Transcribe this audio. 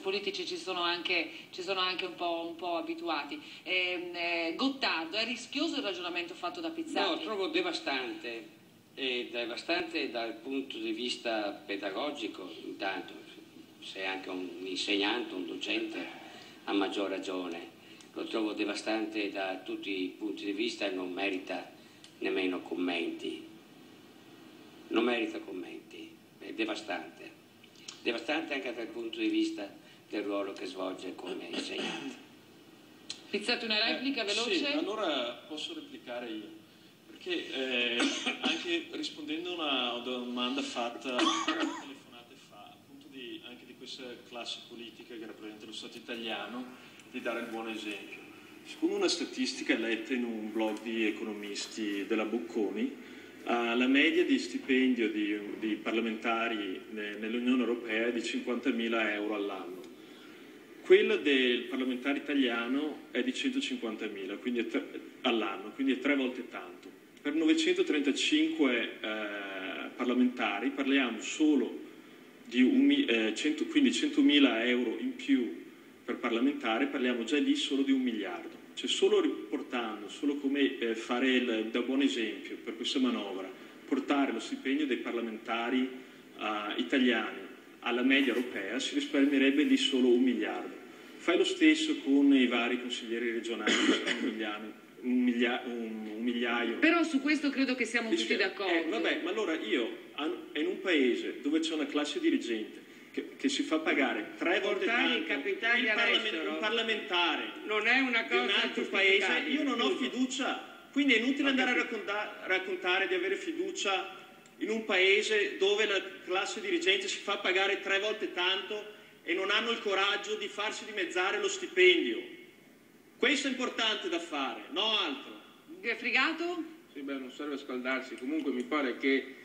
politici ci sono anche un po' abituati. Gottardo, è rischioso il ragionamento fatto da Pizzati? No, trovo devastante. È devastante dal punto di vista pedagogico, intanto, sei anche un insegnante, un docente, a maggior ragione. Lo trovo devastante da tutti i punti di vista e non merita nemmeno commenti. Non merita commenti, è devastante. Devastante anche dal punto di vista del ruolo che svolge come insegnante. Pizzati, una replica veloce? Sì, allora posso replicare io. Perché anche rispondendo a una domanda fatta telefonate fa, appunto anche di questa classe politica che rappresenta lo Stato italiano, di dare il buon esempio. Secondo una statistica letta in un blog di economisti della Bocconi, la media di stipendio di parlamentari nell'Unione Europea è di 50.000 euro all'anno. Quello del parlamentare italiano è di 150.000 all'anno, quindi è 3 volte tanto. Per 935 parlamentari parliamo solo di quindi 100.000 euro in più per parlamentare, parliamo già lì solo di 1 miliardo. Cioè solo riportando, solo come fare da buon esempio per questa manovra, portare lo stipendio dei parlamentari italiani alla media europea si risparmierebbe lì solo 1 miliardo. Fai lo stesso con i vari consiglieri regionali, un migliaio. Però su questo credo che siamo tutti d'accordo. Vabbè, ma allora in un paese dove c'è una classe dirigente che si fa pagare 3 volte tanto un parlamentare non è una cosa di un altro paese, io non ho fiducia. Quindi è inutile andare a raccontare di avere fiducia in un paese dove la classe dirigente si fa pagare 3 volte tanto e non hanno il coraggio di farsi dimezzare lo stipendio. Questo è importante da fare, no altro. Fregato? Sì, beh, non serve scaldarsi. Comunque mi pare che